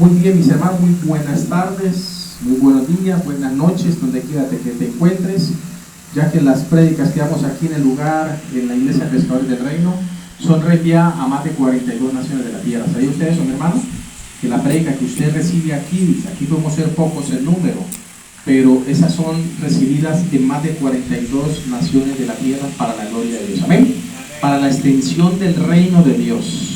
Muy bien, mis hermanos, muy buenas tardes, muy buenos días, buenas noches, donde quiera que te encuentres, ya que las prédicas que damos aquí en el lugar, en la Iglesia de Pescadores del Reino, son reenviadas a más de 42 naciones de la tierra. ¿Sabían ustedes, son hermanos? Que la prédica que usted recibe aquí podemos ser pocos en número, pero esas son recibidas en más de 42 naciones de la tierra para la gloria de Dios. Amén. Para la extensión del reino de Dios.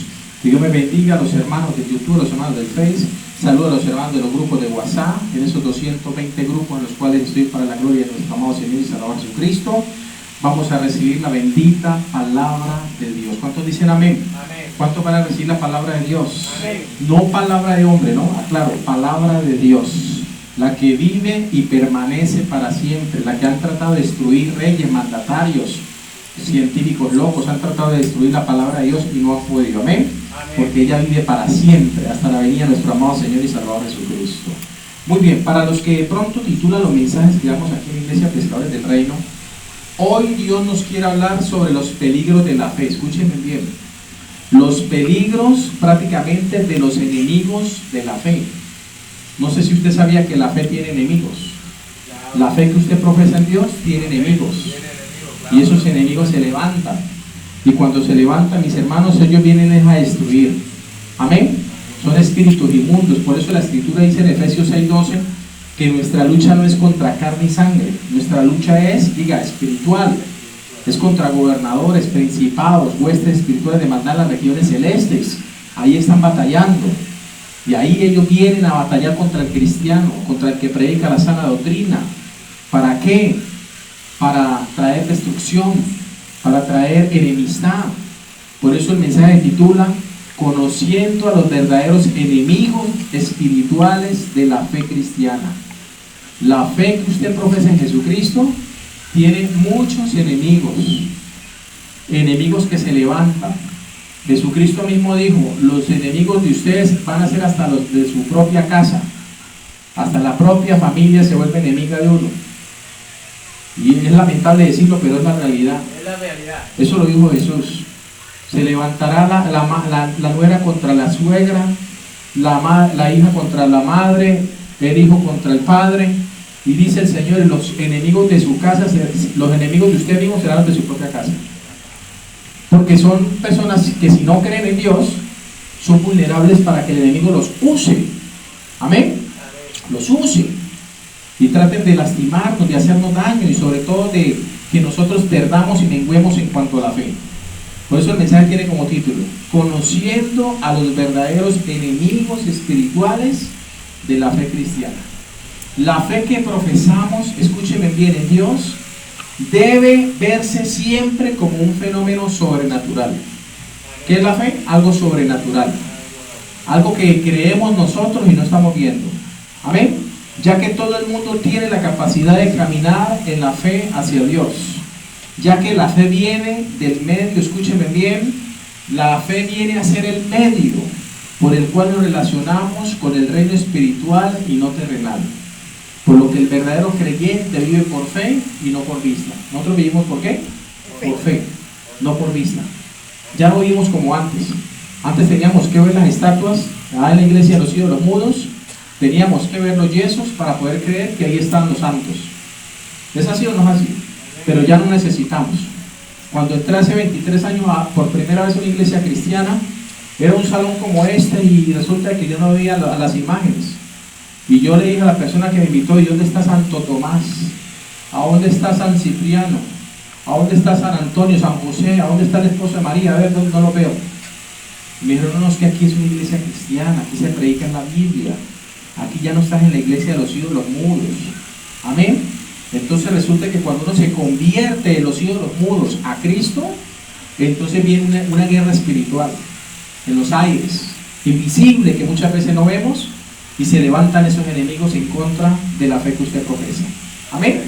Que Dios me bendiga a los hermanos de YouTube, a los hermanos del Face. Saludo a los hermanos de los grupos de WhatsApp, en esos 220 grupos en los cuales estoy para la gloria de nuestro amado Señor y Salvador Jesucristo. Vamos a recibir la bendita palabra de Dios. ¿Cuántos dicen amén? Amén. ¿Cuántos van a recibir la palabra de Dios? Amén. No palabra de hombre, ¿no? Aclaro, palabra de Dios. La que vive y permanece para siempre. La que han tratado de destruir reyes, mandatarios, científicos locos, han tratado de destruir la palabra de Dios y no han podido. Amén. Porque ella vive para siempre, hasta la venida de nuestro amado Señor y Salvador Jesucristo. Muy bien, para los que de pronto titulan los mensajes que damos aquí en la Iglesia Pescadores del Reino, hoy Dios nos quiere hablar sobre los peligros de la fe. Escúchenme bien. Los peligros prácticamente de los enemigos de la fe. No sé si usted sabía que la fe tiene enemigos. La fe que usted profesa en Dios tiene enemigos. Y esos enemigos se levantan. Y cuando se levantan, mis hermanos, ellos vienen a destruir. Amén. Son espíritus inmundos. Por eso la Escritura dice en Efesios 6:12 que nuestra lucha no es contra carne y sangre. Nuestra lucha es, espiritual. Es contra gobernadores, principados, huestes espirituales de maldad en las regiones celestes. Ahí están batallando. Y ahí ellos vienen a batallar contra el cristiano, contra el que predica la sana doctrina. ¿Para qué? Para traer destrucción, para traer enemistad. Por eso el mensaje titula Conociendo a los verdaderos enemigos espirituales de la fe cristiana. La fe que usted profesa en Jesucristo tiene muchos enemigos, enemigos que se levantan. Jesucristo mismo dijo, los enemigos de ustedes van a ser hasta los de su propia casa, hasta la propia familia se vuelve enemiga de uno. Y es lamentable decirlo, pero es la realidad. Es la realidad. Eso lo dijo Jesús. Se levantará la nuera contra la suegra, la hija contra la madre, el hijo contra el padre. Y dice el Señor, los enemigos de su casa, los enemigos de usted mismo serán los de su propia casa. Porque son personas que si no creen en Dios, son vulnerables para que el enemigo los use. Amén. Los use. Y traten de lastimarnos, de hacernos daño y sobre todo de que nosotros perdamos y menguemos en cuanto a la fe. Por eso el mensaje tiene como título Conociendo a los verdaderos enemigos espirituales de la fe cristiana. La fe que profesamos, escúchenme bien, en Dios debe verse siempre como un fenómeno sobrenatural. ¿Qué es la fe? Algo sobrenatural, algo que creemos nosotros y no estamos viendo. Amén. Ya que todo el mundo tiene la capacidad de caminar en la fe hacia Dios, ya que la fe viene del medio, escúchenme bien, la fe viene a ser el medio por el cual nos relacionamos con el reino espiritual y no terrenal. Por lo que el verdadero creyente vive por fe y no por vista. Nosotros vivimos ¿por qué? Por fe, no por vista. Ya no vivimos como antes. Antes teníamos que ver las estatuas, en la iglesia de los ídolos mudos, teníamos que ver los yesos para poder creer que ahí están los santos. ¿Es así o no es así? Pero ya no necesitamos. Cuando entré hace 23 años por primera vez a una iglesia cristiana, era un salón como este y resulta que yo no veía las imágenes. Y yo le dije a la persona que me invitó, ¿y dónde está Santo Tomás? ¿A dónde está San Cipriano? ¿A dónde está San Antonio, San José? ¿A dónde está el esposo de María? A ver, no lo veo. Y me dijeron, no, es que aquí es una iglesia cristiana, aquí se predica en la Biblia. Aquí ya no estás en la iglesia de los ídolos mudos. Amén. Entonces resulta que cuando uno se convierte de los ídolos mudos a Cristo, entonces viene una guerra espiritual en los aires, invisible, que muchas veces no vemos, y se levantan esos enemigos en contra de la fe que usted profesa. Amén.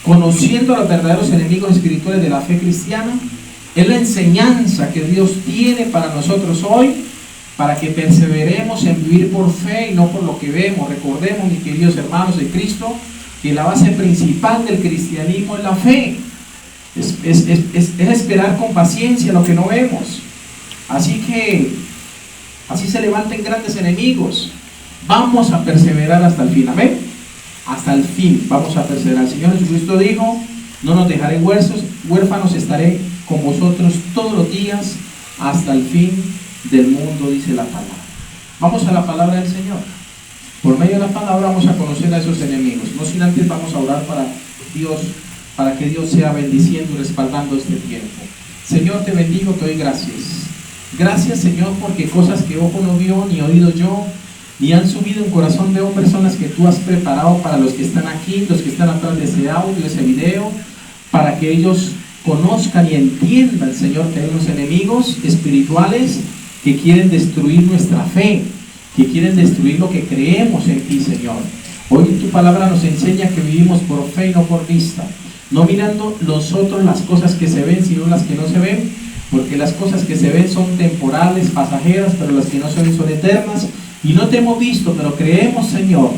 Conociendo a los verdaderos enemigos espirituales de la fe cristiana, es la enseñanza que Dios tiene para nosotros hoy, para que perseveremos en vivir por fe y no por lo que vemos. Recordemos, mis queridos hermanos de Cristo, que la base principal del cristianismo es la fe. Es esperar con paciencia lo que no vemos. Así se levantan grandes enemigos. vamos a perseverar hasta el fin, amén. Hasta el fin vamos a perseverar. El Señor Jesucristo dijo: no nos dejaré huérfanos, estaré con vosotros todos los días hasta el fin del mundo, dice la palabra. Vamos a la palabra del Señor. Por medio de la palabra vamos a conocer a esos enemigos. No sin antes vamos a orar para Dios, para que Dios sea bendiciendo y respaldando este tiempo. Señor, te bendigo, te doy gracias. Gracias, Señor, porque cosas que ojo no vio, ni oído yo, ni han subido en corazón de hombre son las que tú has preparado para los que están aquí, los que están atrás de ese audio, ese video, para que ellos conozcan y entiendan, Señor, que hay unos enemigos espirituales que quieren destruir nuestra fe, que quieren destruir lo que creemos en ti, Señor. Hoy tu palabra nos enseña que vivimos por fe y no por vista, no mirando nosotros las cosas que se ven, sino las que no se ven, porque las cosas que se ven son temporales, pasajeras, pero las que no se ven son eternas. Y no te hemos visto, pero creemos, Señor,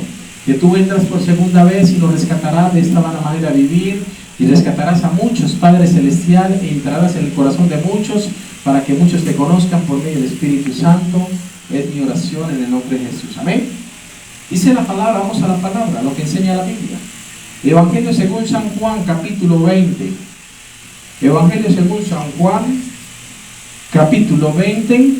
que tú vendrás por segunda vez y nos rescatarás de esta mala manera de vivir, y rescatarás a muchos, Padre Celestial, e entrarás en el corazón de muchos, para que muchos te conozcan por medio del Espíritu Santo. Es mi oración en el nombre de Jesús, amén. Dice la palabra, vamos a la palabra, lo que enseña la Biblia. Evangelio según San Juan, capítulo 20. Evangelio según San Juan, capítulo 20,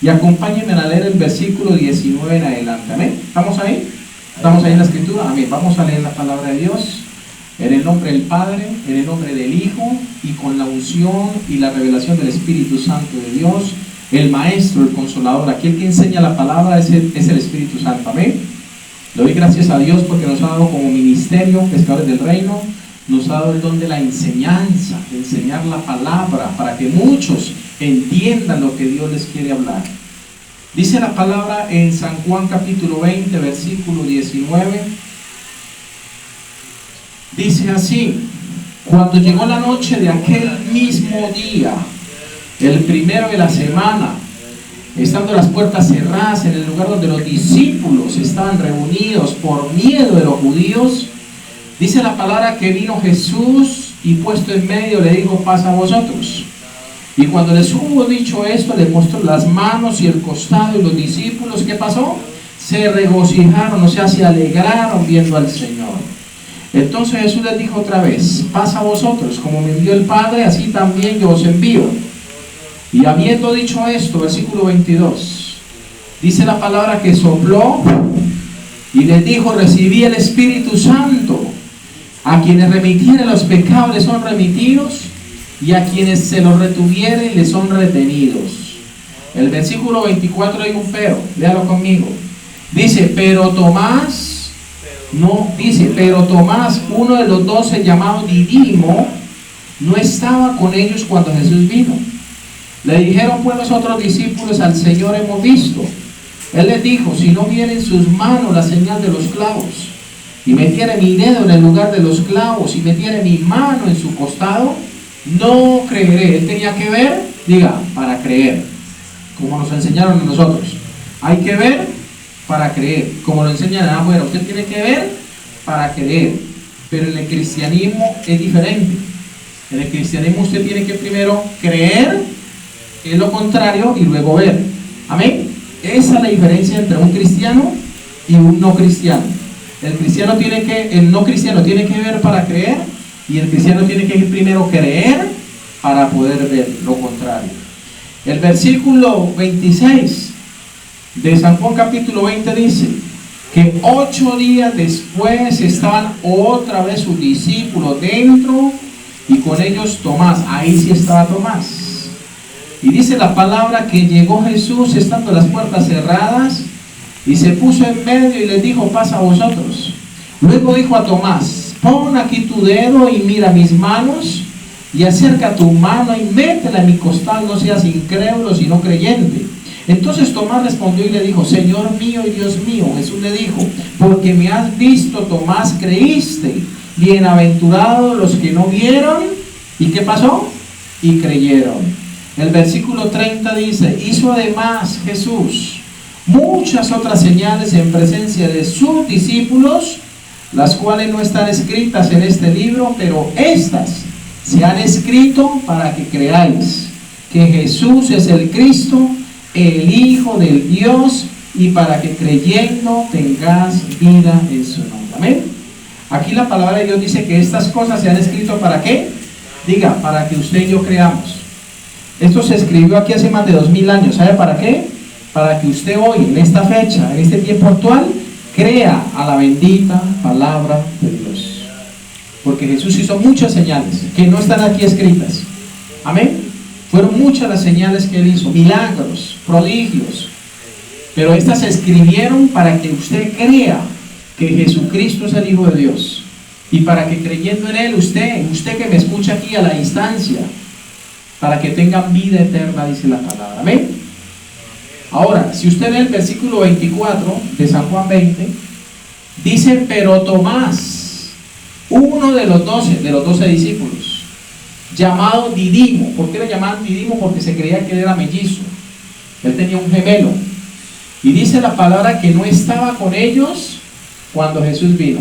y acompáñenme a leer el versículo 19 en adelante, amén. ¿Estamos ahí? ¿Estamos ahí en la escritura? Amén. Vamos a leer la palabra de Dios en el nombre del Padre, en el nombre del Hijo, y con la unción y la revelación del Espíritu Santo de Dios, el Maestro, el Consolador. Aquel que enseña la palabra es el Espíritu Santo, amén. Le doy gracias a Dios porque nos ha dado como ministerio, pescadores del reino, nos ha dado el don de la enseñanza, de enseñar la palabra, para que muchos entiendan lo que Dios les quiere hablar. Dice la palabra en San Juan capítulo 20, versículo 19. Dice así: cuando llegó la noche de aquel mismo día, el primero de la semana, estando las puertas cerradas en el lugar donde los discípulos estaban reunidos por miedo de los judíos, dice la palabra que vino Jesús y puesto en medio le dijo: paz a vosotros. Y cuando les hubo dicho esto, les mostró las manos y el costado, y los discípulos, ¿qué pasó? Se regocijaron, o sea, se alegraron viendo al Señor. Entonces Jesús les dijo otra vez: paz a vosotros, como me envió el Padre, así también yo os envío. Y habiendo dicho esto, versículo 22, dice la palabra que sopló y les dijo: recibí el Espíritu Santo. A quienes remitieren los pecados les son remitidos, y a quienes se los retuvieren les son retenidos. El versículo 24 hay un pero, léalo conmigo. Dice: pero Tomás, uno de los 12 llamado Didimo, no estaba con ellos cuando Jesús vino. Le dijeron pues los otros discípulos: al Señor hemos visto. Él les dijo: si no viera en sus manos la señal de los clavos, y metiera mi dedo en el lugar de los clavos, y metiera mi mano en su costado, no creeré. Él tenía que ver, diga, para creer, como nos enseñaron a nosotros. Hay que ver para creer, como lo enseñan afuera. Usted tiene que ver para creer. Pero en el cristianismo es diferente. En el cristianismo usted tiene que primero creer, que es lo contrario, y luego ver. Amén. Esa es la diferencia entre un cristiano y un no cristiano. El no cristiano tiene que ver para creer, y el cristiano tiene que primero creer para poder ver lo contrario. El versículo 26 de San Juan capítulo 20 dice que 8 días después estaban otra vez sus discípulos dentro, y con ellos Tomás. Ahí sí estaba Tomás. Y dice la palabra que llegó Jesús estando las puertas cerradas, y se puso en medio y les dijo: paz a vosotros. Luego dijo a Tomás: pon aquí tu dedo y mira mis manos, y acerca tu mano y métela en mi costado, no seas incrédulo sino creyente. Entonces Tomás respondió y le dijo: Señor mío y Dios mío. Jesús le dijo: porque me has visto, Tomás, creíste. Bienaventurados los que no vieron, ¿y qué pasó? Y creyeron. El versículo 30 dice: hizo además Jesús muchas otras señales en presencia de sus discípulos, las cuales no están escritas en este libro, pero estas se han escrito para que creáis que Jesús es el Cristo, el Hijo del Dios y para que creyendo tengas vida en su nombre. Amén. Aquí la palabra de Dios dice que estas cosas se han escrito ¿para qué? Diga, para que usted y yo creamos. Esto se escribió aquí hace más de 2000 años. ¿Sabe para qué? Para que usted hoy, en esta fecha, en este tiempo actual, crea a la bendita palabra de Dios. Porque Jesús hizo muchas señales que no están aquí escritas. Amén. Fueron muchas las señales que Él hizo, milagros, prodigios. Pero estas se escribieron para que usted crea que Jesucristo es el Hijo de Dios. Y para que creyendo en Él, usted que me escucha aquí a la distancia, para que tengan vida eterna, dice la palabra. Amén. Ahora, si usted lee el versículo 24 de San Juan 20, dice, pero Tomás, uno de los 12 discípulos, llamado Didimo. ¿Por qué le llamaban Didimo? Porque se creía que él era mellizo. Él tenía un gemelo. Y dice la palabra que no estaba con ellos cuando Jesús vino.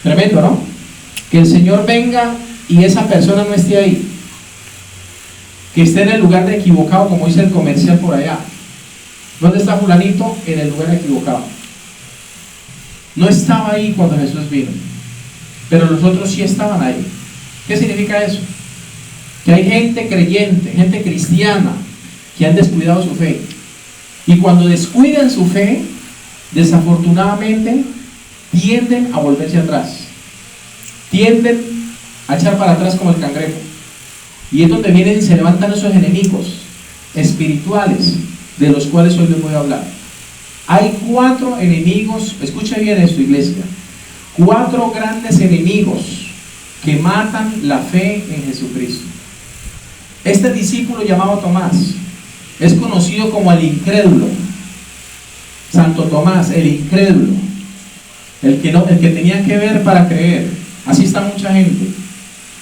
Tremendo, ¿no? Que el Señor venga y esa persona no esté ahí. Que esté en el lugar de equivocado, como dice el comercial por allá. ¿Dónde está fulanito? En el lugar equivocado. No estaba ahí cuando Jesús vino, pero los otros sí estaban ahí. ¿Qué significa eso? Que hay gente creyente, gente cristiana, que han descuidado su fe. Y cuando descuidan su fe, desafortunadamente, tienden a volverse atrás. Tienden a echar para atrás como el cangrejo. Y es donde vienen y se levantan esos enemigos espirituales, de los cuales hoy les voy a hablar. Hay 4 enemigos, escuche bien esto, iglesia, 4 grandes enemigos que matan la fe en Jesucristo. Este discípulo llamado Tomás es conocido como el incrédulo. Santo Tomás, el incrédulo, el que tenía que ver para creer. Así está mucha gente.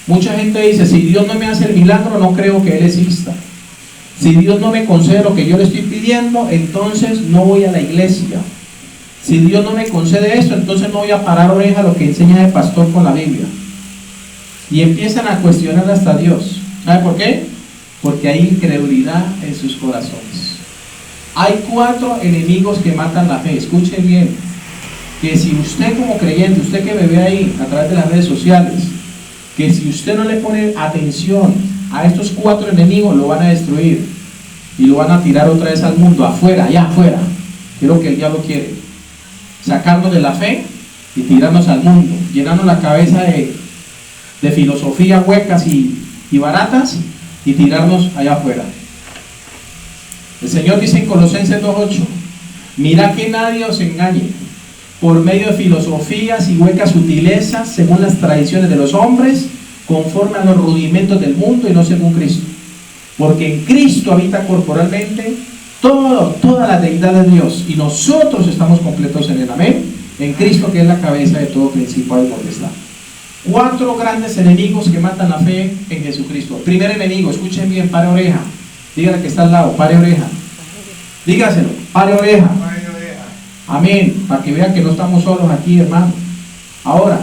Mucha gente dice, si Dios no me hace el milagro, no creo que Él exista. Si Dios no me concede lo que yo le estoy pidiendo, entonces no voy a la iglesia. Si Dios no me concede esto, entonces no voy a parar oreja a lo que enseña el pastor con la Biblia. Y empiezan a cuestionar hasta Dios. ¿Sabe por qué? Porque hay incredulidad en sus corazones. Hay 4 enemigos que matan la fe. Escuche bien, que si usted como creyente, usted que me ve ahí a través de las redes sociales, que si usted no le pone atención a estos 4 enemigos, lo van a destruir y lo van a tirar otra vez al mundo, afuera, allá afuera. Que es lo que el diablo quiere, sacarnos de la fe y tirarnos al mundo, llenarnos la cabeza de filosofías huecas y baratas y tirarnos allá afuera. El Señor dice en Colosenses 2:8, mira que nadie os engañe por medio de filosofías y huecas sutilezas según las tradiciones de los hombres, conforme a los rudimentos del mundo y no según Cristo. Porque en Cristo habita corporalmente toda la deidad de Dios, y nosotros estamos completos en Él. Amén. En Cristo, que es la cabeza de todo principado y potestad. 4 grandes enemigos que matan la fe en Jesucristo. El primer enemigo, escuchen bien, pare oreja. Dígale que está al lado, pare oreja. Dígaselo, pare oreja. Amén, para que vean que no estamos solos aquí, hermano. Ahora,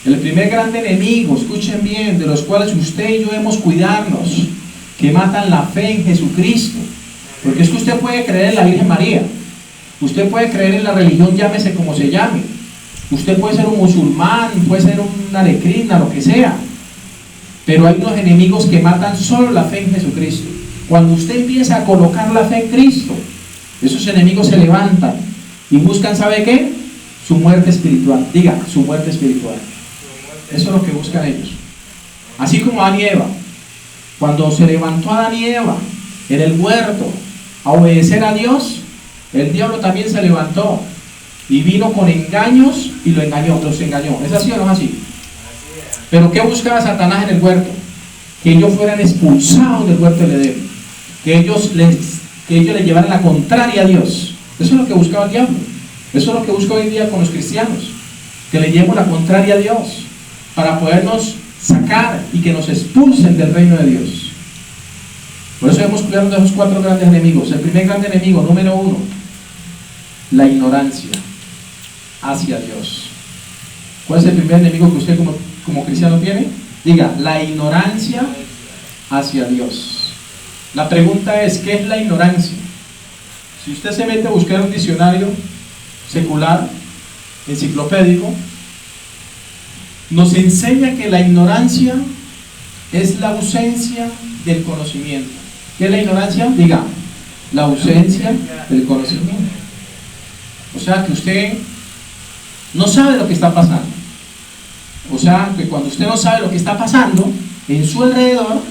el primer gran enemigo, escuchen bien, de los cuales usted y yo debemos cuidarnos, que matan la fe en Jesucristo. Porque es que usted puede creer en la Virgen María, usted puede creer en la religión, llámese como se llame, usted puede ser un musulmán, puede ser un alecrina, lo que sea, pero hay unos enemigos que matan solo la fe en Jesucristo. Cuando usted empieza a colocar la fe en Cristo, esos enemigos se levantan y buscan, ¿sabe qué? Su muerte espiritual. Diga, su muerte espiritual. Eso es lo que buscan ellos. Así como Adán y Eva, cuando se levantó Adán y Eva en el huerto a obedecer a Dios, el diablo también se levantó y vino con engaños y los engañó. ¿Es así o no es así? Pero ¿qué buscaba Satanás en el huerto? Que ellos fueran expulsados del huerto del Edén, que ellos les llevaran la contraria a Dios. Eso es lo que buscaba el diablo. Eso es lo que busca hoy en día con los cristianos, que le llevemos la contraria a Dios, para podernos sacar y que nos expulsen del reino de Dios. Por eso debemos cuidarnos de esos 4 grandes enemigos. El primer gran enemigo, número 1, la ignorancia hacia Dios. ¿Cuál es el primer enemigo que usted como cristiano tiene? Diga, la ignorancia hacia Dios. La pregunta es, ¿qué es la ignorancia? Si usted se mete a buscar un diccionario secular, enciclopédico, nos enseña que la ignorancia es la ausencia del conocimiento. ¿Qué es la ignorancia? Diga, la ausencia del conocimiento. O sea que usted no sabe lo que está pasando. O sea que cuando usted no sabe lo que está pasando en su alrededor,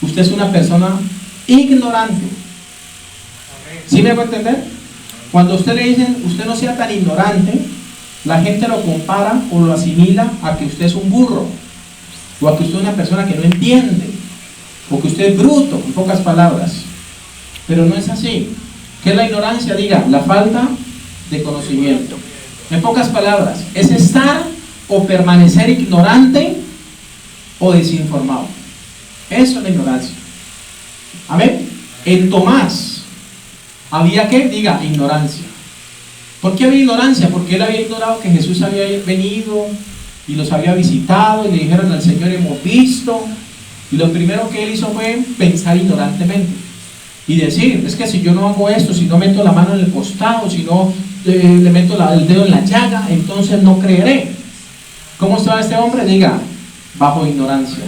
usted es una persona ignorante. ¿Sí me hago entender? Cuando a usted le dicen, usted no sea tan ignorante, la gente lo compara o lo asimila a que usted es un burro, o a que usted es una persona que no entiende, o que usted es bruto, en pocas palabras. Pero no es así. ¿Qué es la ignorancia? Diga, la falta de conocimiento. En pocas palabras, es estar o permanecer ignorante o desinformado. Eso es la ignorancia. Amén. En Tomás había que, diga, ignorancia. ¿Por qué había ignorancia? Porque él había ignorado que Jesús había venido y los había visitado y le dijeron al Señor, hemos visto. Y lo primero que él hizo fue pensar ignorantemente y decir, es que si yo no hago esto, si no meto la mano en el costado, si no le meto el dedo en la llaga, entonces no creeré. ¿Cómo está este hombre? Diga, bajo ignorancia.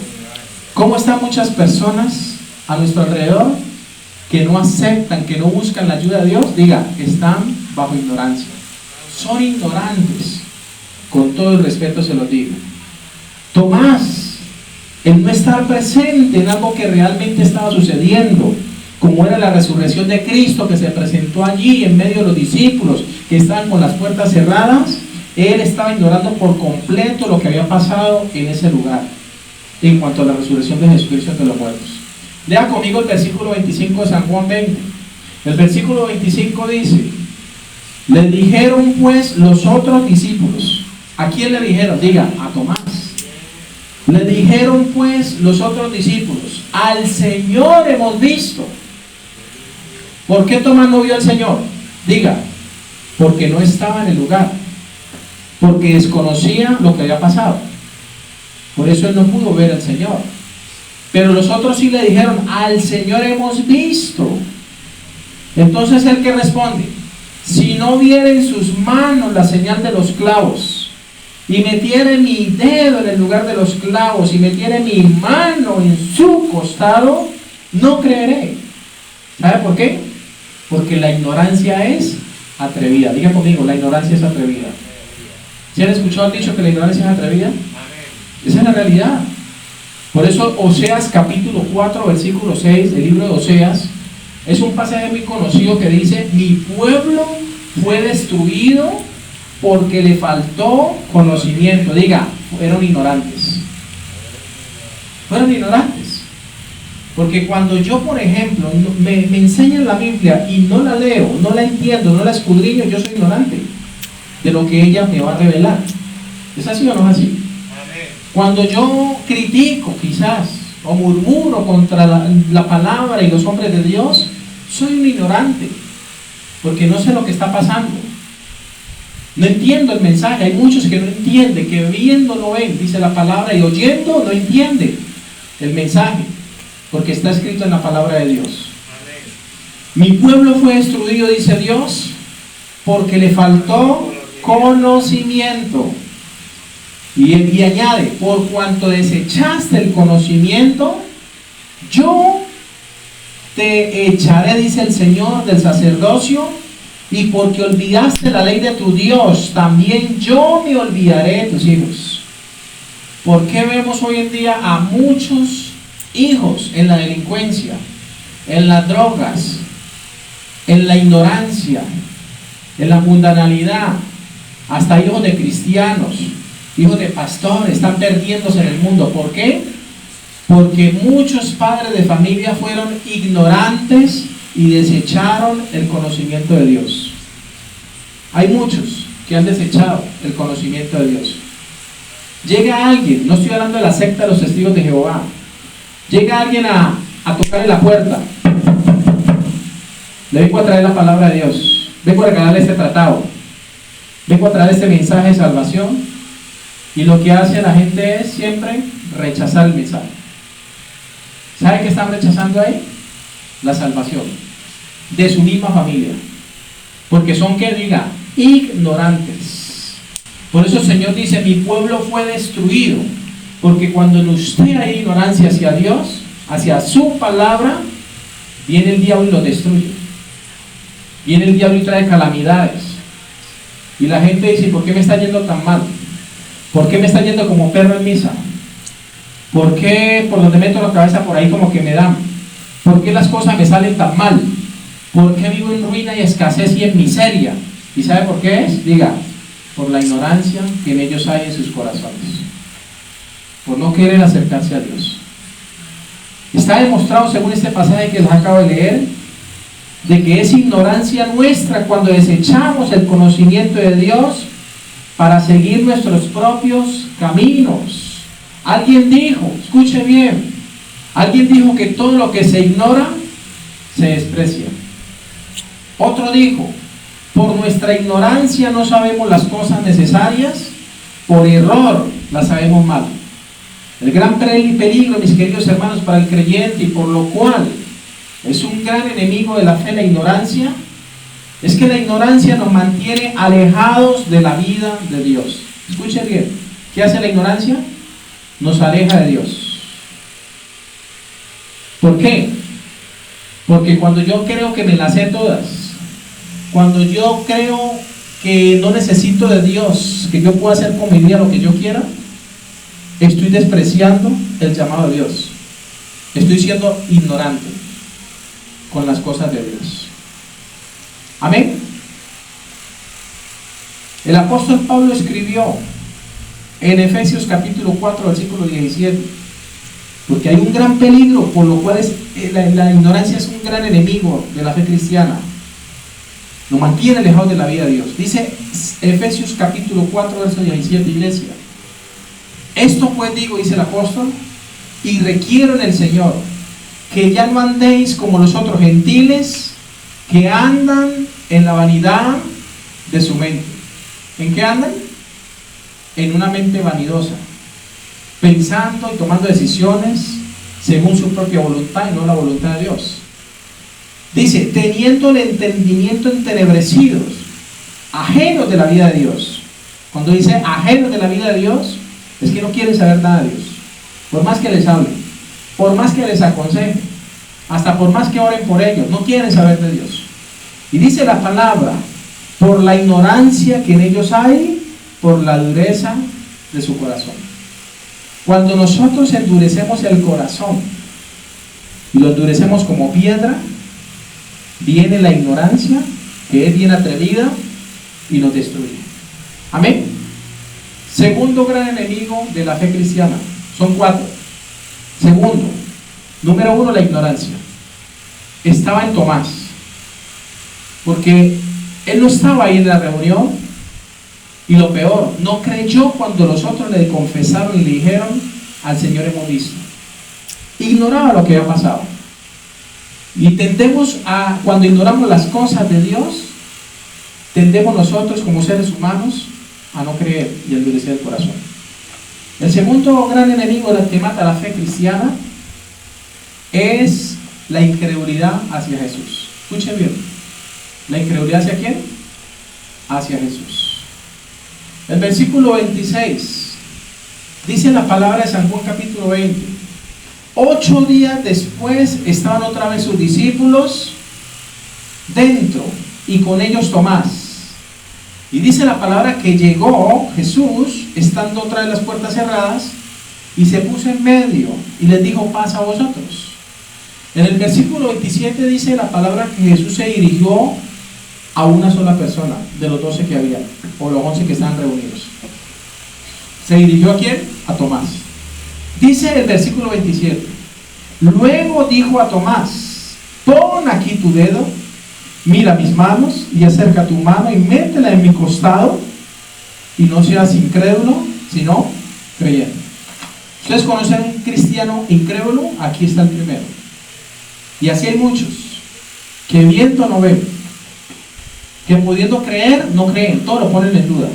¿Cómo están muchas personas a nuestro alrededor que no aceptan, que no buscan la ayuda de Dios? Diga, están bajo ignorancia. Son ignorantes. Con todo el respeto se los digo. Tomás, el no estar presente en algo que realmente estaba sucediendo, como era la resurrección de Cristo, que se presentó allí en medio de los discípulos que estaban con las puertas cerradas, él estaba ignorando por completo lo que había pasado en ese lugar en cuanto a la resurrección de Jesucristo entre los muertos. Lea conmigo el versículo 25 de San Juan 20. El versículo 25 dice, le dijeron pues los otros discípulos. ¿A quién le dijeron? Diga, a Tomás. Le dijeron pues los otros discípulos, al Señor hemos visto. ¿Por qué Tomás no vio al Señor? Diga, porque no estaba en el lugar, porque desconocía lo que había pasado. Por eso él no pudo ver al Señor. Pero los otros sí le dijeron, al Señor hemos visto. Entonces él que responde, si no viera en sus manos la señal de los clavos, y metiere mi dedo en el lugar de los clavos, y metiere mi mano en su costado, no creeré. ¿Sabe por qué? Porque la ignorancia es atrevida. Diga conmigo, la ignorancia es atrevida. ¿Sí han escuchado el dicho que la ignorancia es atrevida? Esa es la realidad. Por eso Oseas capítulo 4 versículo 6 del libro de Oseas es un pasaje muy conocido que dice, mi pueblo fue destruido porque le faltó conocimiento. Diga, fueron ignorantes. Fueron ignorantes. Porque cuando yo, por ejemplo, me enseñan la Biblia y no la leo, no la entiendo, no la escudriño, yo soy ignorante de lo que ella me va a revelar. ¿Es así o no es así? Cuando yo critico quizás o murmuro contra la palabra y los hombres de Dios, soy un ignorante, porque no sé lo que está pasando. No entiendo el mensaje. Hay muchos que no entienden, que viendo no ven, dice la palabra, y oyendo no entienden el mensaje, porque está escrito en la palabra de Dios. Mi pueblo fue destruido, dice Dios, porque le faltó conocimiento. Y añade, por cuanto desechaste el conocimiento, yo te echaré, dice el Señor, del sacerdocio, y porque olvidaste la ley de tu Dios, también yo me olvidaré de tus hijos. ¿Por qué vemos hoy en día a muchos hijos en la delincuencia, en las drogas, en la ignorancia, en la mundanalidad, hasta hijos de cristianos, hijos de pastores, están perdiéndose en el mundo? ¿Por qué? Porque muchos padres de familia fueron ignorantes y desecharon el conocimiento de Dios. Hay muchos que han desechado el conocimiento de Dios. Llega alguien, no estoy hablando de la secta de los testigos de Jehová, llega alguien a tocarle la puerta. Le vengo a traer la palabra de Dios, vengo a regalarle este tratado, vengo a traer este mensaje de salvación, y lo que hace la gente es siempre rechazar el mensaje. ¿Sabe qué están rechazando ahí? La salvación de su misma familia. Porque son, que diga, ignorantes. Por eso el Señor dice, mi pueblo fue destruido. Porque cuando en usted hay ignorancia hacia Dios, hacia su palabra, viene el diablo y lo destruye. Viene el diablo y trae calamidades. Y la gente dice, ¿por qué me está yendo tan mal? ¿Por qué me está yendo como perro en misa? ¿Por qué por donde meto la cabeza por ahí como que me dan? ¿Por qué las cosas me salen tan mal? ¿Por qué vivo en ruina y escasez y en miseria? ¿Y sabe por qué es? Diga, por la ignorancia que en ellos hay en sus corazones. Por no querer acercarse a Dios. Está demostrado, según este pasaje que les acabo de leer, de que es ignorancia nuestra cuando desechamos el conocimiento de Dios para seguir nuestros propios caminos. Alguien dijo, escuche bien, alguien dijo que todo lo que se ignora se desprecia. Otro dijo, por nuestra ignorancia no sabemos las cosas necesarias, por error las sabemos mal. El gran peligro, mis queridos hermanos, para el creyente, y por lo cual es un gran enemigo de la fe, la ignorancia, es que la ignorancia nos mantiene alejados de la vida de Dios. Escuche bien, ¿qué hace la ignorancia? Nos aleja de Dios. ¿Por qué? Porque cuando yo creo que me las sé todas, cuando yo creo que no necesito de Dios, que yo puedo hacer con mi vida lo que yo quiera, estoy despreciando el llamado de Dios. Estoy siendo ignorante con las cosas de Dios. Amén. El apóstol Pablo escribió en Efesios capítulo 4 versículo 17, porque hay un gran peligro, por lo cual la ignorancia es un gran enemigo de la fe cristiana. Nos mantiene alejados de la vida de Dios. Dice Efesios capítulo 4 verso 17, iglesia: esto pues digo, dice el apóstol, y requiero en el Señor que ya no andéis como los otros gentiles que andan en la vanidad de su mente. ¿En qué andan? En una mente vanidosa, pensando y tomando decisiones según su propia voluntad y no la voluntad de Dios. Dice, teniendo el entendimiento entenebrecidos, ajenos de la vida de Dios. Cuando dice ajenos de la vida de Dios, es que no quieren saber nada de Dios. Por más que les hablen, por más que les aconsejen, hasta por más que oren por ellos, no quieren saber de Dios. Y dice la palabra, por la ignorancia que en ellos hay, por la dureza de su corazón. Cuando nosotros endurecemos el corazón y lo endurecemos como piedra, viene la ignorancia, que es bien atrevida, y nos destruye. Amén. Segundo gran enemigo de la fe cristiana. Son 4. Segundo, número 1, la ignorancia. Estaba en Tomás, porque él no estaba ahí en la reunión, y lo peor, no creyó cuando los otros le confesaron y le dijeron, al Señor hemos visto. Ignoraba lo que había pasado. Y tendemos a, cuando ignoramos las cosas de Dios, tendemos nosotros como seres humanos a no creer y a endurecer el corazón. El segundo gran enemigo que mata la fe cristiana es la incredulidad hacia Jesús. Escuchen bien. ¿La incredulidad hacia quién? Hacia Jesús. El versículo 26 dice la palabra de San Juan capítulo 20. 8 días después estaban otra vez sus discípulos dentro y con ellos Tomás. Y dice la palabra que llegó Jesús estando otra vez las puertas cerradas y se puso en medio y les dijo, paz a vosotros. En el versículo 27 dice la palabra que Jesús se dirigió a una sola persona de los 12 que había, o los 11 que estaban reunidos. ¿Se dirigió a quién? A Tomás. Dice el versículo 27, luego dijo a Tomás, pon aquí tu dedo, mira mis manos y acerca tu mano y métela en mi costado y no seas incrédulo, sino creyente. ¿Ustedes conocen un cristiano incrédulo? Aquí está el primero. Y así hay muchos que viendo no ven, que pudiendo creer no creen, todo lo ponen en duda.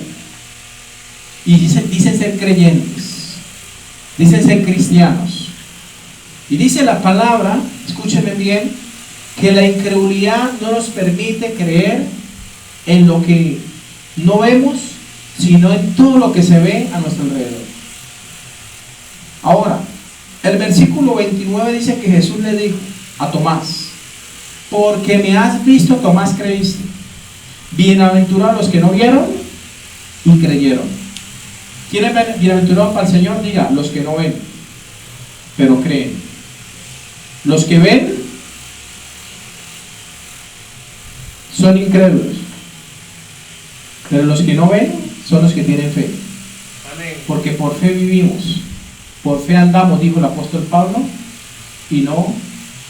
Y dicen ser creyentes, dicen ser cristianos. Y dice la palabra, escúchenme bien, que la incredulidad no nos permite creer en lo que no vemos, sino en todo lo que se ve a nuestro alrededor. Ahora, el versículo 29 dice que Jesús le dijo a Tomás: porque me has visto, Tomás, creíste. Bienaventurados los que no vieron y creyeron. ¿Quiénes ven bienaventurados para el Señor? Diga: los que no ven, pero creen. Los que ven son incrédulos, pero los que no ven son los que tienen fe. Amén. Porque por fe vivimos, por fe andamos, dijo el apóstol Pablo, y no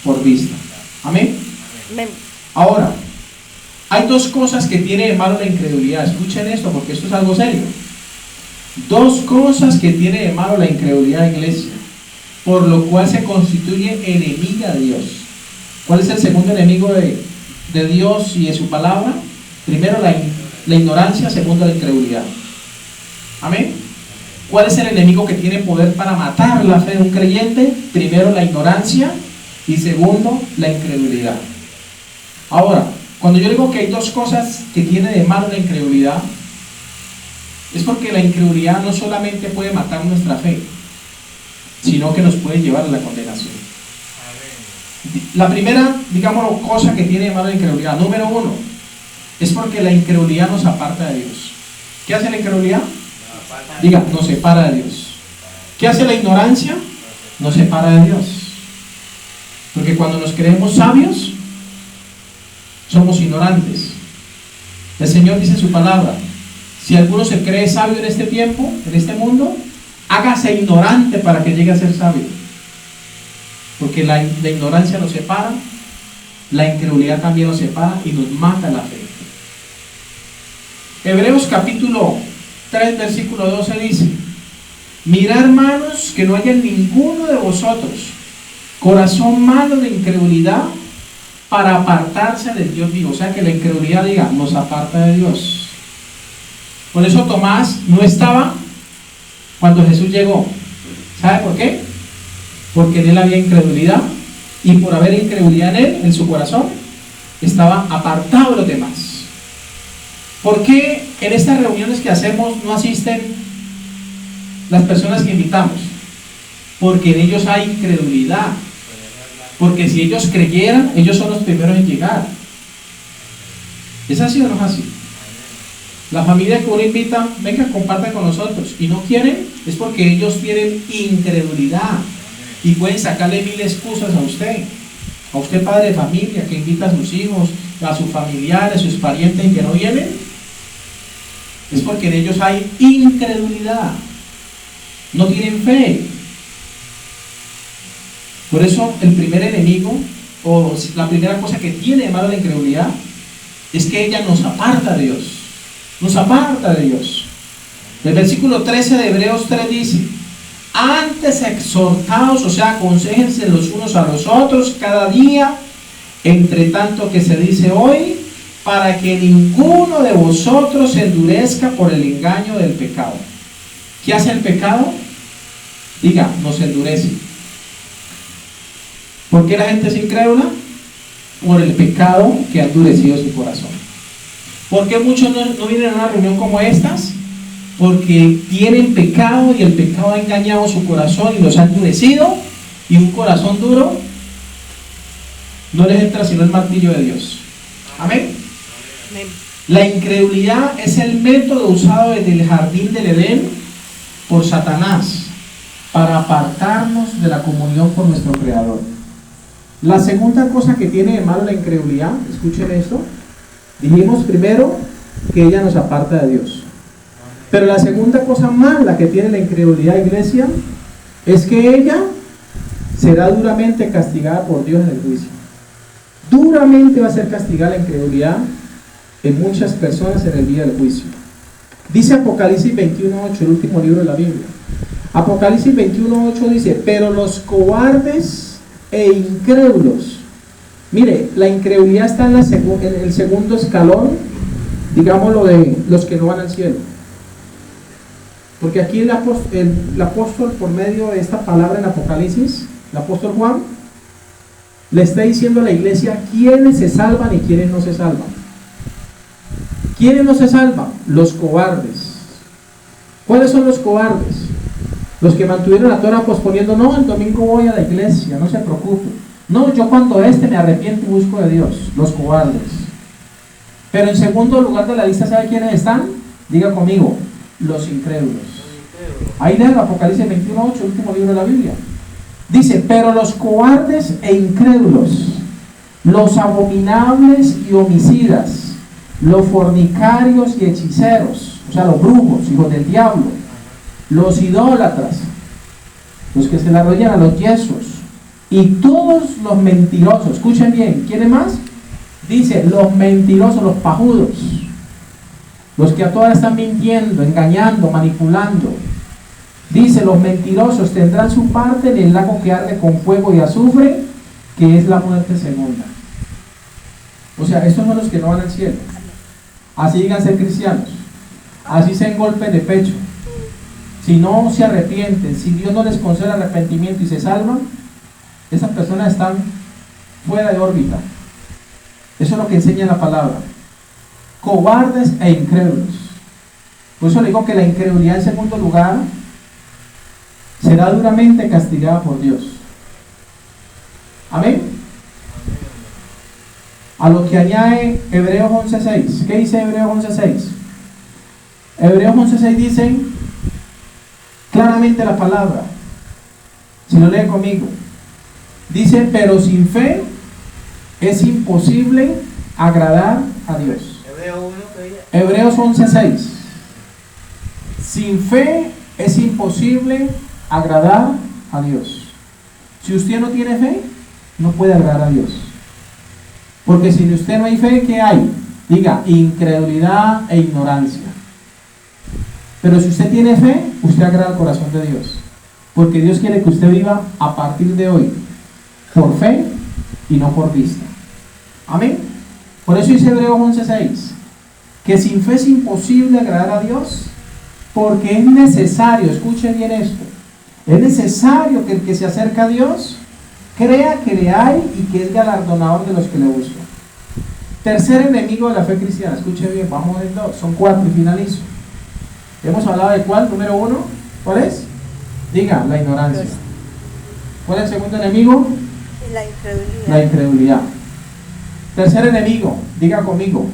por vista. Amén. Amén. Ahora, hay dos cosas que tiene de malo la incredulidad. Escuchen esto, porque esto es algo serio. Dos cosas que tiene de malo la incredulidad, iglesia, por lo cual se constituye enemiga de Dios. ¿Cuál es el segundo enemigo de Dios y de su palabra? Primero la ignorancia, segundo la incredulidad. Amén. ¿Cuál es el enemigo que tiene poder para matar la fe de un creyente? Primero la ignorancia y segundo la incredulidad. Ahora, cuando yo digo que hay dos cosas que tiene de malo la incredulidad, es porque la incredulidad no solamente puede matar nuestra fe, sino que nos puede llevar a la condenación. La primera, digámoslo, cosa que tiene de malo la incredulidad, número uno, es porque la incredulidad nos aparta de Dios. ¿Qué hace la incredulidad? Diga, nos separa de Dios. ¿Qué hace la ignorancia? Nos separa de Dios. Porque cuando nos creemos sabios, somos ignorantes. El Señor dice en su palabra: si alguno se cree sabio en este tiempo, en este mundo, hágase ignorante para que llegue a ser sabio. Porque la ignorancia nos separa, la incredulidad también nos separa y nos mata la fe. Hebreos capítulo 3 versículo 12 dice: mirad, hermanos, que no haya en ninguno de vosotros corazón malo de incredulidad para apartarse del Dios vivo. O sea, que la incredulidad, diga, nos aparta de Dios. Por eso Tomás no estaba cuando Jesús llegó. ¿Sabe por qué? Porque en él había incredulidad, y por haber incredulidad en él, en su corazón, estaba apartado de los demás. ¿Por qué en estas reuniones que hacemos no asisten las personas que invitamos? Porque en ellos hay incredulidad. Porque si ellos creyeran, ellos son los primeros en llegar. ¿Es así o no es así? La familia que uno invita, venga, compartan con nosotros, y no quieren, es porque ellos tienen incredulidad y pueden sacarle mil excusas a usted. A usted, padre de familia, que invita a sus hijos, a sus familiares, a sus parientes y que no vienen, es porque en ellos hay incredulidad. No tienen fe. Por eso el primer enemigo, o la primera cosa que tiene de malo la incredulidad, es que ella nos aparta de Dios. Nos aparta de Dios. El versículo 13 de Hebreos 3 dice: antes exhortaos, o sea, aconséjense los unos a los otros cada día, entre tanto que se dice hoy, para que ninguno de vosotros se endurezca por el engaño del pecado. ¿Qué hace el pecado? Diga, nos endurece. ¿Por qué la gente es incrédula? Por el pecado que ha endurecido su corazón. ¿Por qué muchos no vienen a una reunión como estas? Porque tienen pecado y el pecado ha engañado su corazón y los ha endurecido, y un corazón duro no les entra sino el martillo de Dios. Amén. Amén. La incredulidad es el método usado desde el jardín del Edén por Satanás para apartarnos de la comunión con nuestro Creador. La segunda cosa que tiene de malo la incredulidad, escuchen esto, dijimos primero que ella nos aparta de Dios. Pero la segunda cosa mala que tiene la incredulidad, iglesia, es que ella será duramente castigada por Dios en el juicio. Duramente va a ser castigada la incredulidad en muchas personas en el día del juicio. Dice Apocalipsis 21:8, el último libro de la Biblia. Apocalipsis 21:8 dice: pero los cobardes e incrédulos. Mire, la incredulidad está en el segundo escalón, digámoslo, de los que no van al cielo. Porque aquí el apóstol, por medio de esta palabra en Apocalipsis, el apóstol Juan, le está diciendo a la iglesia quiénes se salvan y quiénes no se salvan. ¿Quiénes no se salvan? Los cobardes. ¿Cuáles son los cobardes? Los que mantuvieron la Torah posponiendo, no, el domingo voy a la iglesia, no se preocupe. No, yo cuando me arrepiento y busco de Dios. Los cobardes. Pero en segundo lugar de la lista, ¿sabe quiénes están? Diga conmigo, los incrédulos. Ahí lee el Apocalipsis 21:8, el último libro de la Biblia. Dice, pero los cobardes e incrédulos, los abominables y homicidas, los fornicarios y hechiceros, o sea, los brujos, hijos del diablo, los idólatras, los que se le arrollan a los yesos, y todos los mentirosos. Escuchen bien, ¿quiénes más? Dice, los mentirosos, los pajudos, los que a todas están mintiendo, engañando, manipulando. Dice, los mentirosos tendrán su parte en el lago que arde con fuego y azufre, que es la muerte segunda. O sea, estos son los que no van al cielo. Así digan ser cristianos, así sean golpes de pecho. Si no se arrepienten, si Dios no les concede arrepentimiento y se salvan, esas personas están fuera de órbita. Eso es lo que enseña la palabra. Cobardes e incrédulos. Por eso le digo que la incredulidad, en segundo lugar, será duramente castigada por Dios. Amén. A lo que añade Hebreos 11:6. ¿Qué dice Hebreos 11:6? Hebreos 11:6 dice claramente la palabra. Si lo lee conmigo. Dice, pero sin fe es imposible agradar a Dios. Hebreos 11:6. Sin fe es imposible agradar a Dios. Si usted no tiene fe, no puede agradar a Dios. Porque si en usted no hay fe, ¿qué hay? Diga, incredulidad e ignorancia. Pero si usted tiene fe, usted agrada al corazón de Dios. Porque Dios quiere que usted viva a partir de hoy por fe y no por vista. Amén. Por eso dice Hebreos 11:6, que sin fe es imposible agradar a Dios, porque es necesario, escuche bien esto, es necesario que el que se acerca a Dios crea que le hay y que es galardonador de los que le buscan. Tercer enemigo de la fe cristiana, escuche bien, vamos en dos, son 4 y finalizo. Hemos hablado de cuál, número 1, ¿cuál es? Diga, la ignorancia. ¿Cuál es el segundo enemigo? La incredulidad. La incredulidad. Tercer enemigo, diga conmigo,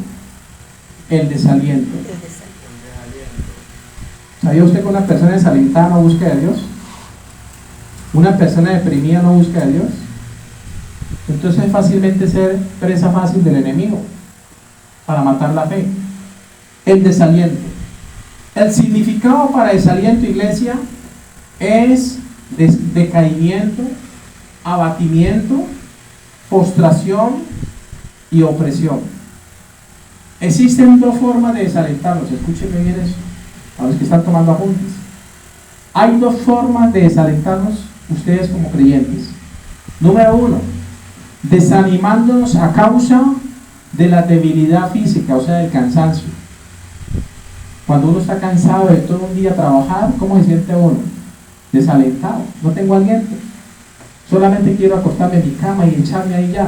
el desaliento. ¿Sabía usted que una persona desalentada no busca de Dios? ¿Una persona deprimida no busca de Dios? Entonces es fácilmente ser presa fácil del enemigo para matar la fe. El desaliento. El significado para desaliento, iglesia, es decaimiento, abatimiento, postración y opresión. Existen 2 formas de desalentarnos. Escúchenme bien eso, a los que están tomando apuntes. Hay 2 formas de desalentarnos ustedes como creyentes. Número 1, desanimándonos a causa de la debilidad física, o sea, del cansancio. Cuando uno está cansado de todo un día trabajar, ¿cómo se siente uno? Desalentado, no tengo aliento. Solamente quiero acostarme en mi cama y echarme ahí ya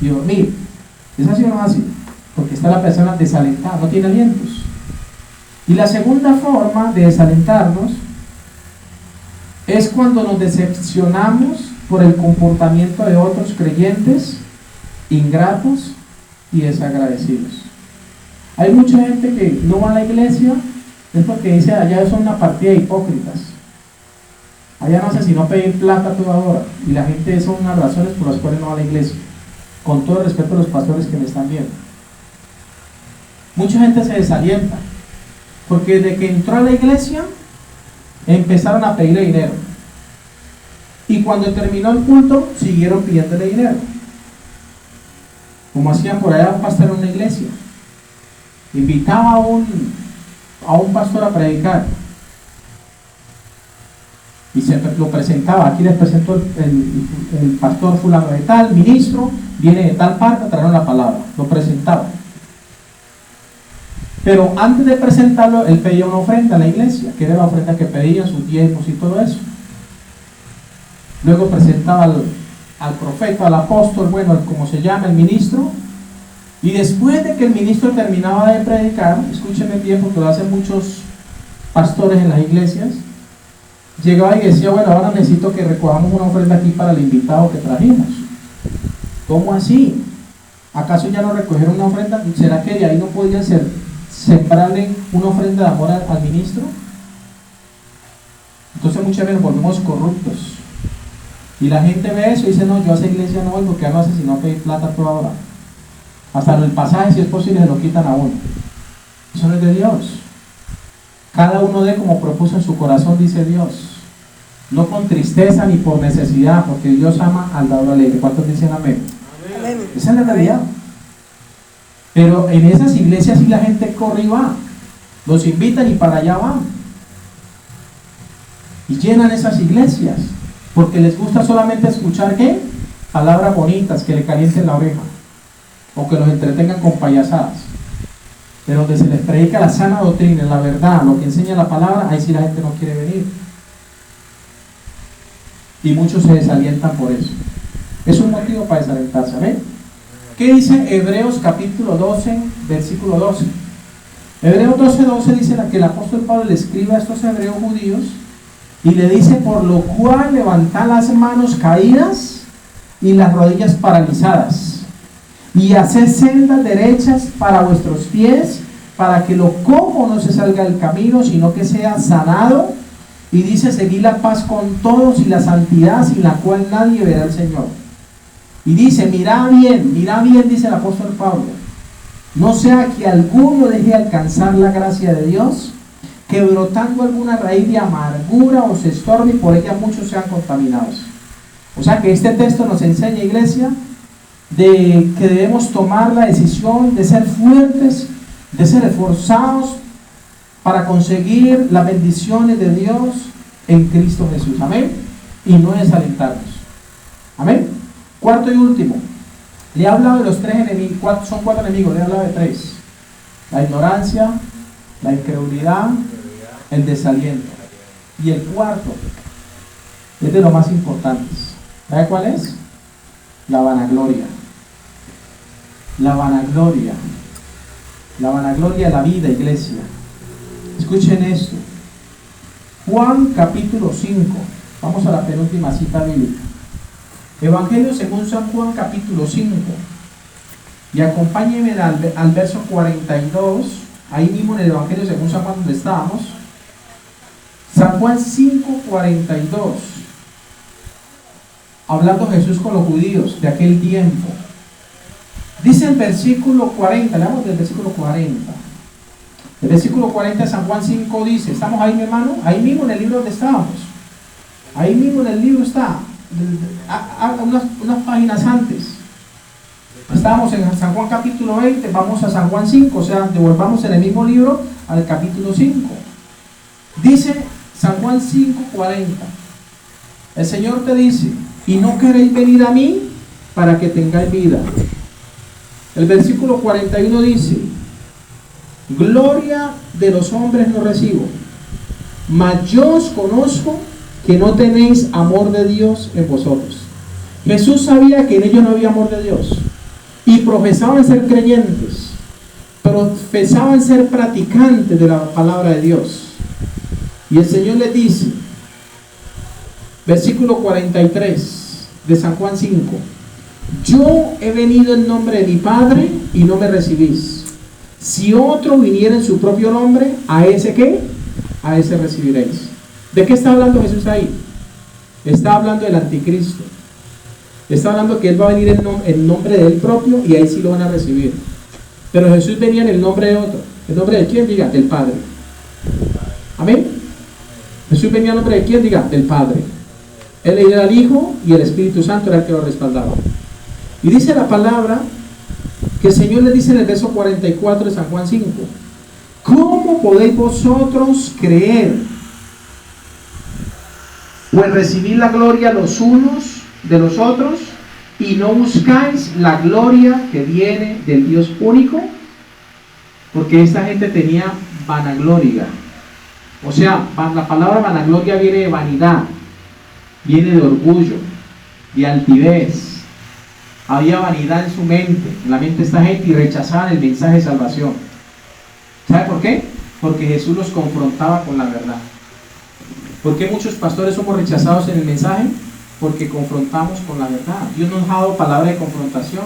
y dormir. ¿Es así o no es así? Porque está la persona desalentada, no tiene alientos. Y la segunda forma de desalentarnos es cuando nos decepcionamos por el comportamiento de otros creyentes ingratos y desagradecidos. Hay mucha gente que no va a la iglesia, es porque dice, allá son una partida de hipócritas. Allá no hace sino pedir plata a toda hora. Y la gente, son unas razones por las cuales no va a la iglesia. Con todo el respeto a los pastores que me están viendo. Mucha gente se desalienta, porque desde que entró a la iglesia, empezaron a pedirle dinero. Y cuando terminó el culto, siguieron pidiéndole dinero. Como hacían por allá un pastor en una iglesia. Invitaba a un pastor a predicar. Y se lo presentaba. Aquí les presento el pastor fulano de tal, ministro, viene de tal parte a traer la palabra. Lo presentaba. Pero antes de presentarlo, él pedía una ofrenda a la iglesia, que era la ofrenda que pedía, sus diezmos y todo eso. Luego presentaba al profeta, al apóstol, bueno, como se llama, el ministro, Y después de que el ministro terminaba de predicar, escúchenme bien porque lo hacen muchos pastores en las iglesias, llegaba y decía, bueno, ahora necesito que recojamos una ofrenda aquí para el invitado que trajimos. ¿Cómo así? ¿Acaso ya no recogieron una ofrenda? ¿Será que de ahí no podían sembrarle una ofrenda de amor al ministro? Entonces muchas veces nos volvemos corruptos. Y la gente ve eso y dice, no, yo a esa iglesia no voy porque no hace sino pedir plata toda hora. Hasta el pasaje, si es posible, se lo quitan a uno. Eso no es de Dios. Cada uno dé como propuso en su corazón, dice Dios. No con tristeza ni por necesidad, porque Dios ama al dador alegre. ¿Cuántos dicen amén? Amén. Esa es la realidad. Pero en esas iglesias sí la gente corre y va. Los invitan y para allá van. Y llenan esas iglesias. Porque les gusta solamente escuchar, ¿qué? Palabras bonitas que le calienten la oreja. O que los entretengan con payasadas. Pero donde se les predica la sana doctrina, la verdad, lo que enseña la palabra, ahí sí la gente no quiere venir. Y muchos se desalientan por eso. Es un motivo para desalentarse. ¿Ven? ¿Qué dice Hebreos capítulo 12, versículo 12? Hebreos 12 dice que el apóstol Pablo le escribe a estos hebreos judíos y le dice, por lo cual levantad las manos caídas y las rodillas paralizadas. Y haced sendas derechas para vuestros pies, para que lo cojo no se salga del camino, sino que sea sanado. Y dice, seguid la paz con todos y la santidad, sin la cual nadie verá al Señor. Y dice, mirad bien, dice el apóstol Pablo, no sea que alguno deje de alcanzar la gracia de Dios, que brotando alguna raíz de amargura os estorbe y por ella muchos sean contaminados. O sea que este texto nos enseña, iglesia, de que debemos tomar la decisión de ser fuertes, de ser esforzados para conseguir las bendiciones de Dios en Cristo Jesús. Amén. Y no desalentarnos. Amén. Cuarto y último, le he hablado de los tres enemigos. Son cuatro enemigos, le he hablado de tres: la ignorancia, la incredulidad, el desaliento. Y el cuarto es de los más importantes. ¿Sabe cuál es? La vanagloria. La vanagloria. La vanagloria de la vida, iglesia. Escuchen esto. Juan capítulo 5. Vamos a la penúltima cita bíblica. Evangelio según San Juan capítulo 5. Y acompáñenme al verso 42. Ahí mismo en el Evangelio según San Juan donde estábamos. San Juan 5, 42. Hablando Jesús con los judíos de aquel tiempo. Dice el versículo 40, leamos del versículo 40. El versículo 40 de San Juan 5 dice, ¿estamos ahí, mi hermano? Ahí mismo en el libro donde estábamos. Ahí mismo en el libro está, unas páginas antes. Estábamos en San Juan capítulo 20, vamos a San Juan 5, o sea, devolvamos en el mismo libro al capítulo 5. Dice San Juan 5, 40. El Señor te dice, y no queréis venir a mí para que tengáis vida. El versículo 41 dice, gloria de los hombres no recibo, mas yo os conozco que no tenéis amor de Dios en vosotros. Jesús sabía que en ellos no había amor de Dios y profesaban ser creyentes, profesaban ser practicantes de la palabra de Dios. Y el Señor les dice, versículo 43 de San Juan 5, yo he venido en nombre de mi Padre y no me recibís. Si otro viniera en su propio nombre, ¿a ese qué? A ese recibiréis. ¿De qué está hablando Jesús ahí? Está hablando del anticristo. Está hablando que Él va a venir en nombre de Él propio y ahí sí lo van a recibir. Pero Jesús venía en el nombre de otro. ¿El nombre de quién? Diga, del Padre. Amén. Jesús venía en nombre de quién? Diga, del Padre. Él era el Hijo y el Espíritu Santo era el que lo respaldaba. Y dice la palabra que el Señor le dice en el verso 44 de San Juan 5, ¿cómo podéis vosotros creer o en recibir la gloria los unos de los otros y no buscáis la gloria que viene del Dios único? Porque esta gente tenía vanagloria. O sea, la palabra vanagloria viene de vanidad, viene de orgullo, de altivez. Había vanidad en su mente, en la mente de esta gente, y rechazaban el mensaje de salvación. ¿Sabe por qué? Porque Jesús los confrontaba con la verdad. ¿Por qué muchos pastores somos rechazados en el mensaje? Porque confrontamos con la verdad. Dios nos ha dado palabra de confrontación.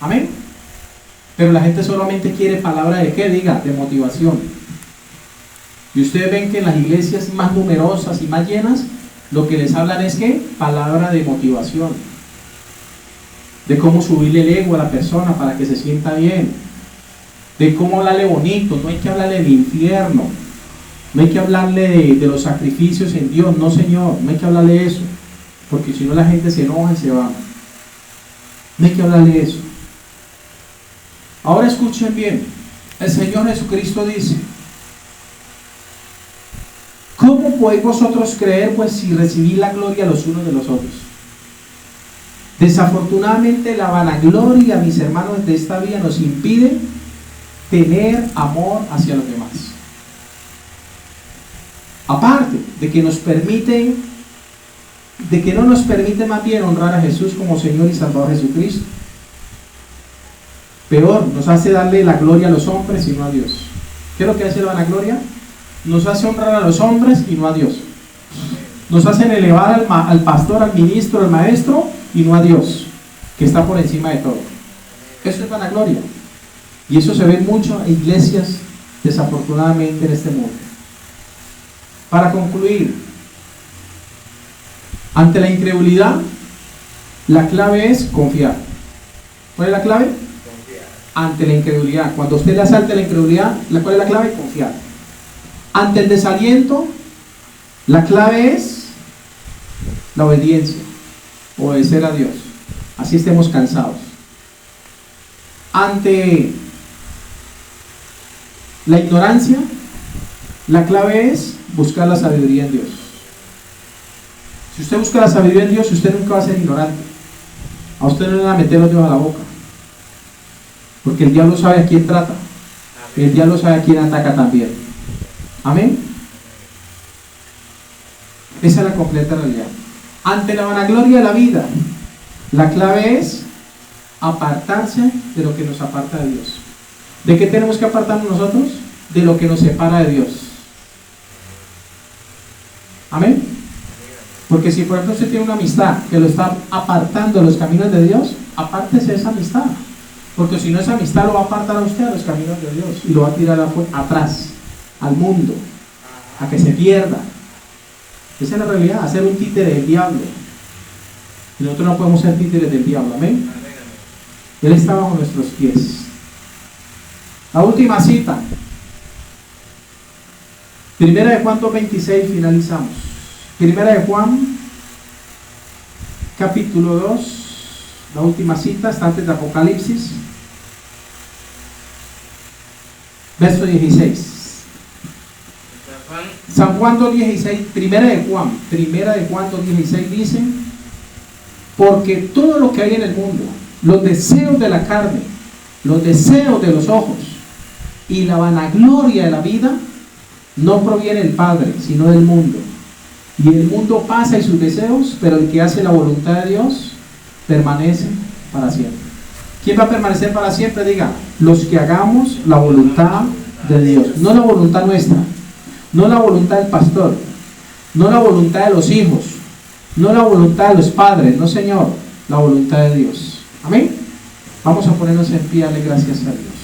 Amén. Pero la gente solamente quiere palabra de qué, diga, de motivación. Y ustedes ven que en las iglesias más numerosas y más llenas, lo que les hablan es que palabra de motivación, de cómo subirle el ego a la persona para que se sienta bien, de cómo hablarle bonito. No hay que hablarle del infierno, no hay que hablarle de los sacrificios en Dios, no señor, no hay que hablarle de eso, porque si no la gente se enoja y se va. No hay que hablarle de eso. Ahora escuchen bien, el Señor Jesucristo dice: ¿cómo podéis vosotros creer, pues, si recibís la gloria los unos de los otros? Desafortunadamente la vanagloria, mis hermanos, de esta vida nos impide tener amor hacia los demás. Aparte de que nos permite, de que no nos permite más bien honrar a Jesús como Señor y Salvador Jesucristo. Peor, nos hace darle la gloria a los hombres y no a Dios. ¿Qué es lo que hace la vanagloria? Nos hace honrar a los hombres y no a Dios. Nos hacen elevar al pastor, al ministro, al maestro y no a Dios, que está por encima de todo. Eso es vanagloria. Y eso se ve mucho en iglesias, desafortunadamente, en este mundo. Para concluir, ante la incredulidad, la clave es confiar. ¿Cuál es la clave? Confiar. Ante la incredulidad. Cuando usted le asalta la incredulidad, ¿cuál es la clave? Confiar. Ante el desaliento, la clave es la obediencia, obedecer a Dios, así estemos cansados. Ante la ignorancia, la clave es buscar la sabiduría en Dios. Si usted busca la sabiduría en Dios, usted nunca va a ser ignorante. A usted no le van a meter los dedos a la boca, porque el diablo sabe a quién trata, el diablo sabe a quién ataca también. Amén. Esa es la completa realidad. Ante la vanagloria de la vida, la clave es apartarse de lo que nos aparta de Dios. ¿De qué tenemos que apartarnos nosotros? De lo que nos separa de Dios. Amén. Porque si por ejemplo usted tiene una amistad que lo está apartando de los caminos de Dios, apártese de esa amistad, porque si no, esa amistad lo va a apartar a usted de los caminos de Dios y lo va a tirar atrás, al mundo, a que se pierda. Esa es la realidad, hacer un títere del diablo. Y nosotros no podemos ser títeres del diablo. Amén. Él está bajo nuestros pies. La última cita, Primera de Juan 2:26, finalizamos. Primera de Juan, capítulo 2, la última cita, está antes de Apocalipsis, verso 16. San Juan 2:16, Primera de Juan 2:16 dice: porque todo lo que hay en el mundo, los deseos de la carne, los deseos de los ojos y la vanagloria de la vida, no proviene del Padre, sino del mundo. Y el mundo pasa y sus deseos, pero el que hace la voluntad de Dios permanece para siempre. ¿Quién va a permanecer para siempre? Diga, los que hagamos la voluntad de Dios, no la voluntad nuestra, no la voluntad del pastor, no la voluntad de los hijos, no la voluntad de los padres, no Señor, la voluntad de Dios. Amén. Vamos a ponernos en pie, darle gracias a Dios.